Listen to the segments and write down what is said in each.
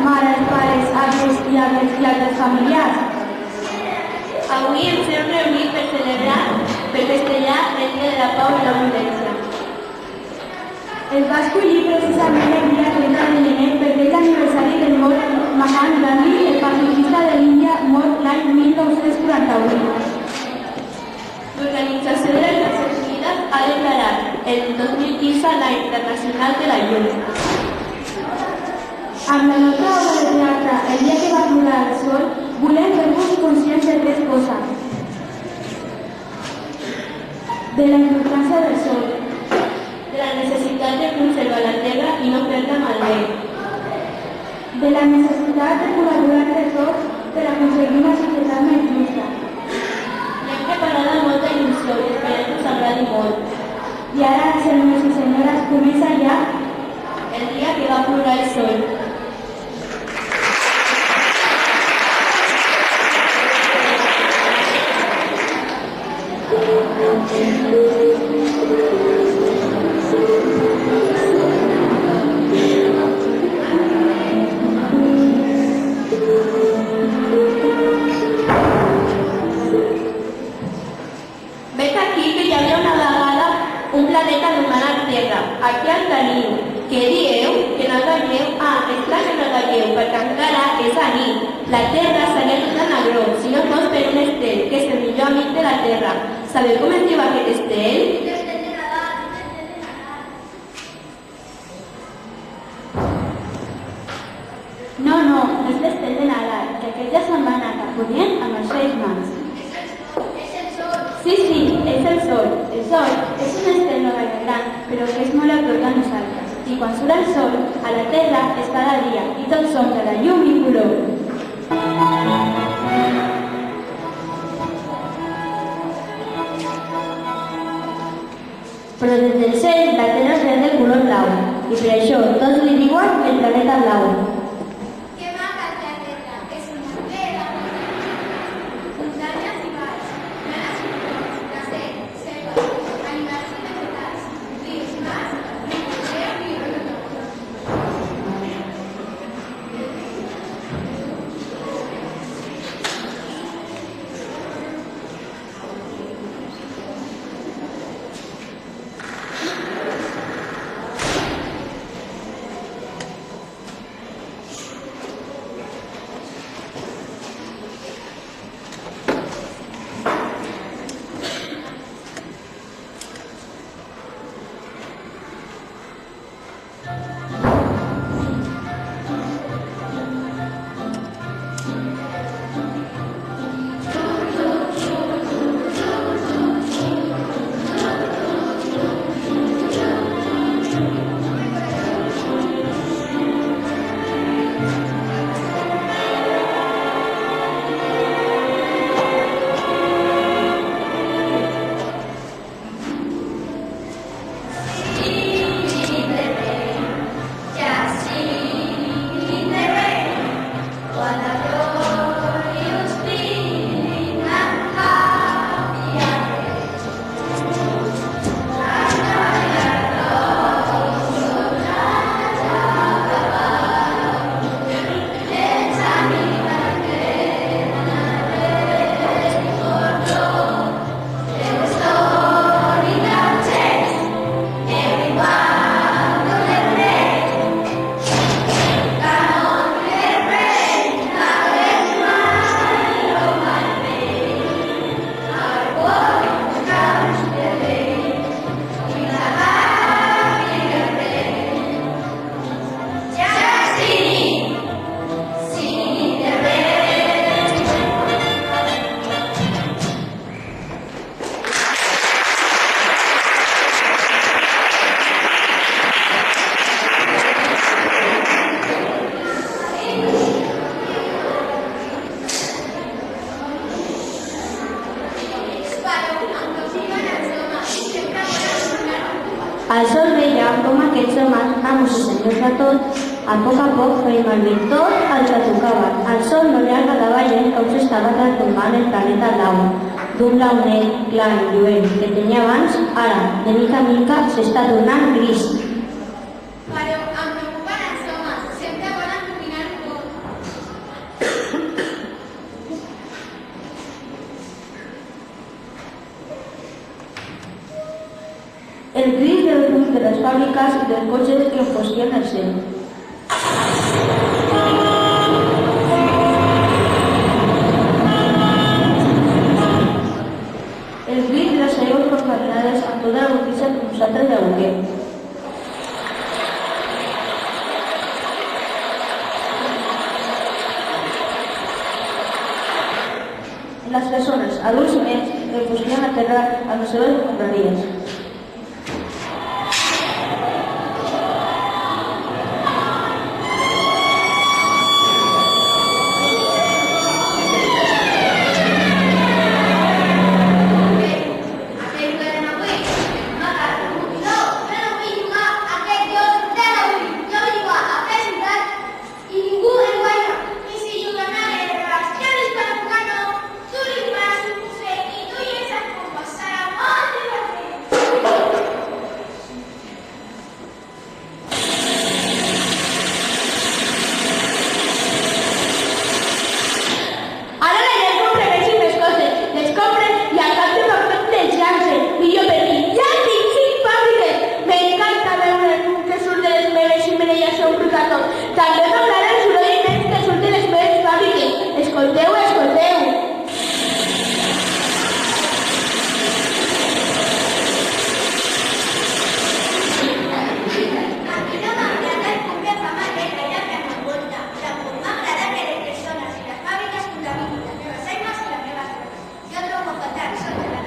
mares, pares, avis i altres familiars. Avui ens hem reunit per celebrar, per festejar el Dia de la Pau i la Violència. Es va escollir precisament el dia 30 de gener perquè és l'aniversari del mort Mahatma Gandhi, el pacifista de l'Índia, mort l'any 1948. L'Organització de les Nacions Unides ha declarat el 2015 l'any internacional de la llum. Amb la nostra obra de teatre, El dia que va plorar el sol, volem fer-vos conscients de tres coses. De la importància del sol, De la necessitat de conservar la terra i no fer-la malbé. de la necessitat de col·laborar entre tots per aconseguir una societat més justa. L'hem preparada amb molta il·lusió i esperem que us agradi molt. I ara, senyors i senyores, comença ja El dia que va plorar el sol. Vet aquí que hi havia una vegada un planeta anomenat Terra. Aquí el teniu. Què dieu? Que no el veieu? Ah, és clar que no el veieu, perquè encara és a nit. La Terra segueix tota negró, si no fos per un estel, que és el millor amic de la Terra. Sabeu com es diu aquest estel? No és l'estel de Nadal, que aquells ja se'n van anar cap orient amb els Reis Mags. Sí, és el sol. El sol és un estel no gaire gran, però que és molt a prop de nosaltres. I quan surt el sol, a la Terra és cada dia, i tots som de la llum i color. Però des del cel la Terra es veu de color blau, i per això tots li diuen el planeta blau. Que maca és la Terra, és una terra muntanyes i valls, planes i turons, desert, selva, animals i vegetals, rius, mars, riu, i El sol veia com aquests homes, amos i senyors de tot, a poc feien malbé tot el que tocaven. El sol no li agradava gens com s'estava transformant el planeta blau. D'un blau net, clar i lluent que tenia abans, ara, de mica en mica, s'està tornant gris. Però em preocupen els homes, sempre volen dominar-ho tot. fábricas y dels cotxes que enfosquien el cel. El crit de les aigües contaminades amb tota la notícia que nosaltres llavorem. Les persones, adults i nens, que enfosquien la terra amb les seves escombraries. També m'agrada el soroll immens que surt de les meves fàbriques. Escolteu, escolteu. A mi no m'agrada el com de fama que gaire que m'envolta. Tampoc m'agrada que les persones i les fàbriques contaminin les meves aigües i les meves terres. Jo trobo a faltar això de la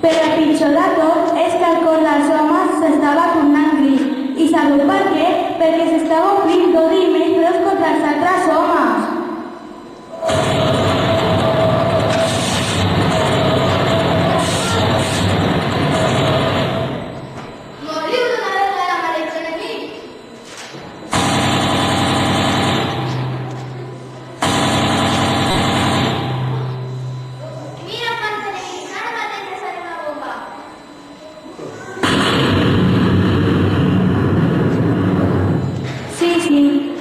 Però el pitjor de tot és que el cor dels homes s'estava tornant gris. I sabeu per què? Perquè s'estava omplint d'odi i menys contra els altres homes. Moriu d'una vegada, malets enemics! Mira quants enemics, ara mateix ens farem una bomba. Sí,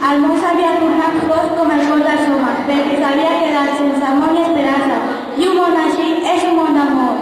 el món s'havia tornat fosc com el cor dels homes, perquè s'havia quedat sense amor i esperança. I un món així és un món d'amor.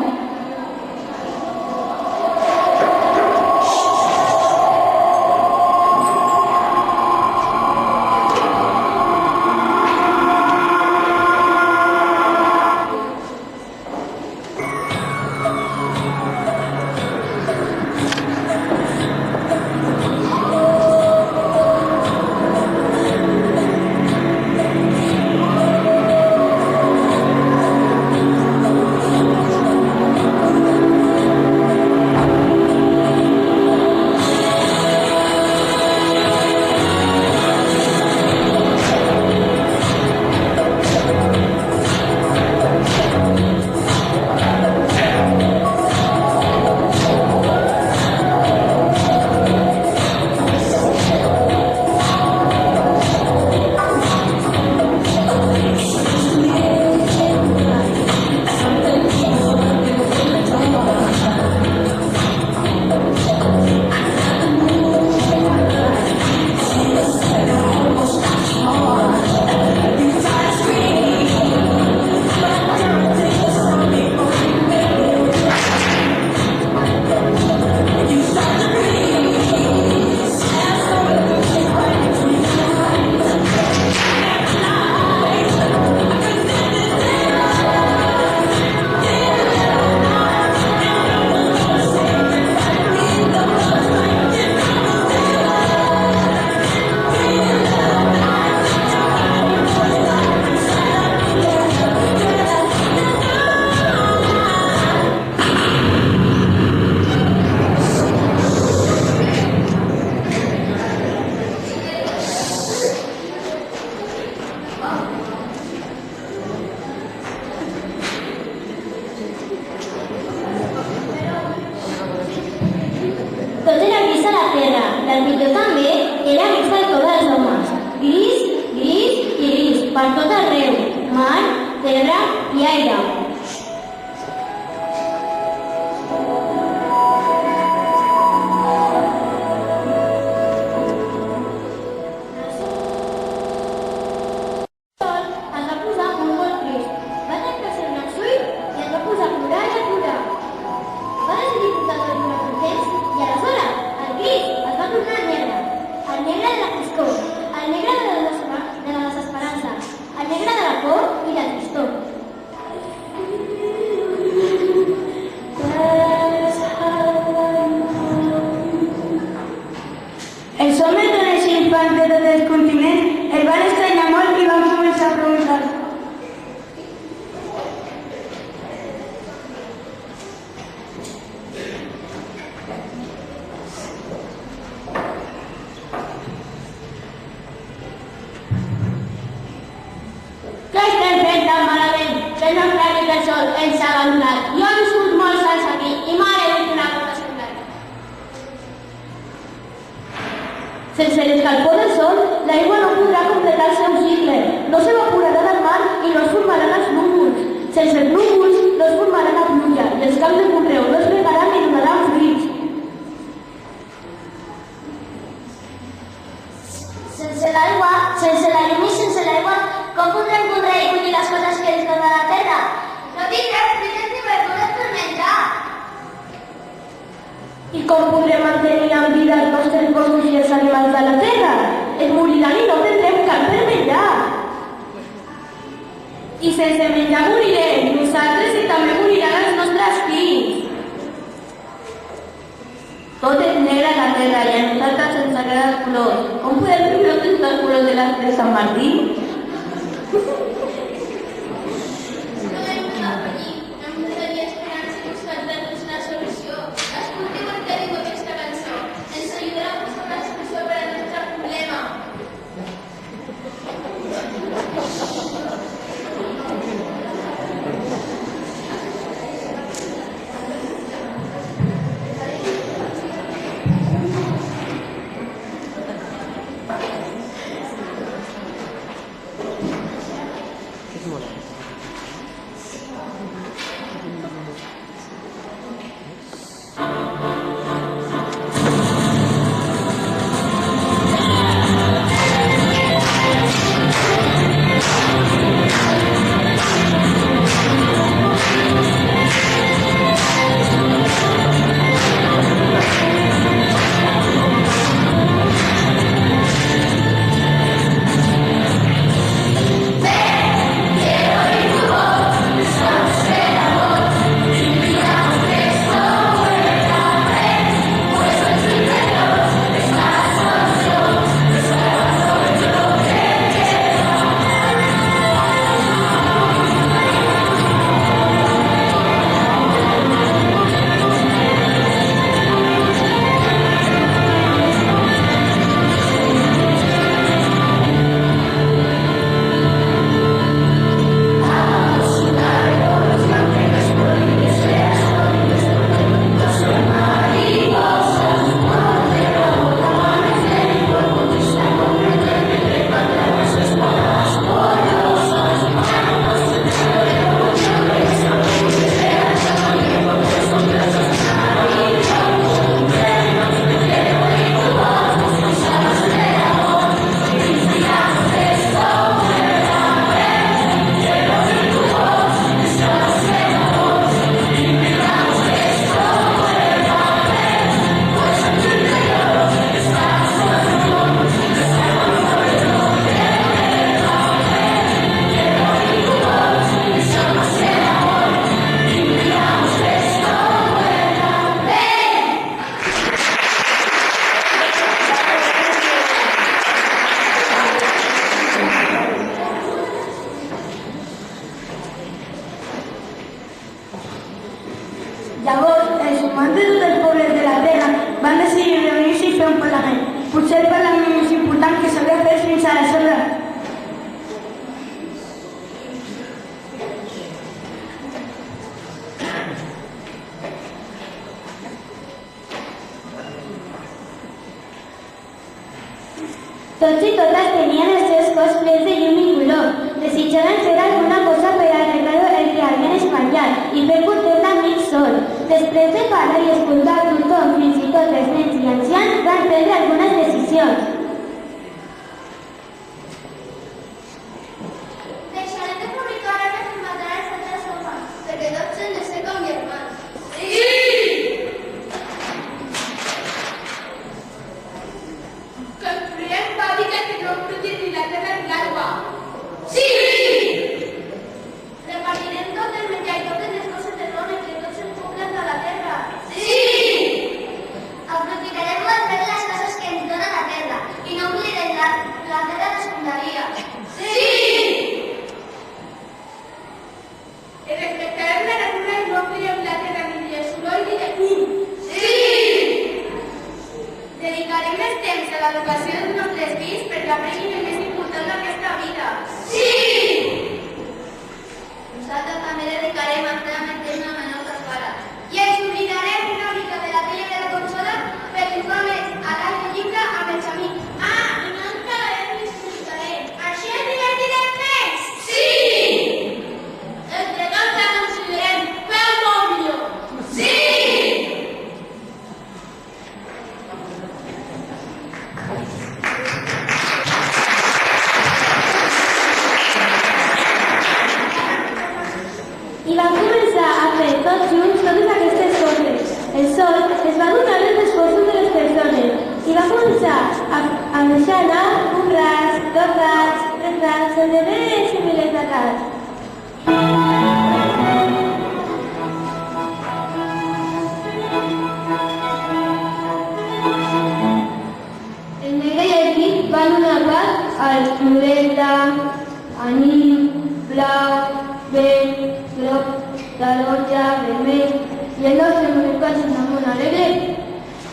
Tot era gris a la terra, el millor també era gris al cor dels homes. Gris, gris i gris, per tot arreu, mar, terra i aire. El sol es va posar molt trist. Va tancar-se els ulls i es sol ens ha abandonat. Jo he viscut molts anys aquí i mai he vist una cosa semblant. Sense l'escalfor del sol, l'aigua no podrà completar el seu cicle, no s'evaporarà del mar i no es formaran els núvols. Sense els núvols no es formarà la pluja i els camps de conreu no es regaran ni donaran fruits. Sense l'aigua, sense la llum i sense l'aigua, com podrem conrear i collir les coses que ens dona la terra? No tindrem fruites ni verdures per menjar. I com podrem mantenir amb vida els nostres boscos i els animals de la terra? Es moriran i no tindrem cap per menjar. I sense menjar morirem nosaltres i també moriran els nostres fills. Tot és negre a la terra i a nosaltres ens agrada els colors. Com podem viure tots els colors de les de Sant Martí? No hem de fallir, hem de tenir esperança i buscar-nos una solució. Escolteu el que diu aquesta cançó. Ens ajudarà a buscar una solució per al nostre problema. Llavors, els humans de tots els pobles de la Terra van decidir reunir-se i fer un parlament. Potser el parlament més important que s'havia fet fins aleshores. Tots i totes tenien els seus cors plens de llum i color. Desitjaven fer alguna cosa per arreglar el que havien espatllat i fer content l'amic sol. Després de parlar i escoltar tothom, fins i tot els nens i ancians, van prendre algunes decisions. Deixarem de fabricar armes i matar els altres humans, perquè tots hem de ser com germans. Construirem fàbriques que no produïn ni la terra ni l'aigua. Repartirem tot el menjar i totes les coses del món entre tots els pobles de la terra. Aprofitarem molt bé les coses que ens dona la terra.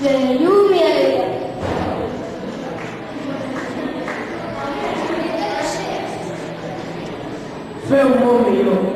ple de llum i alegria. Feu molt millor.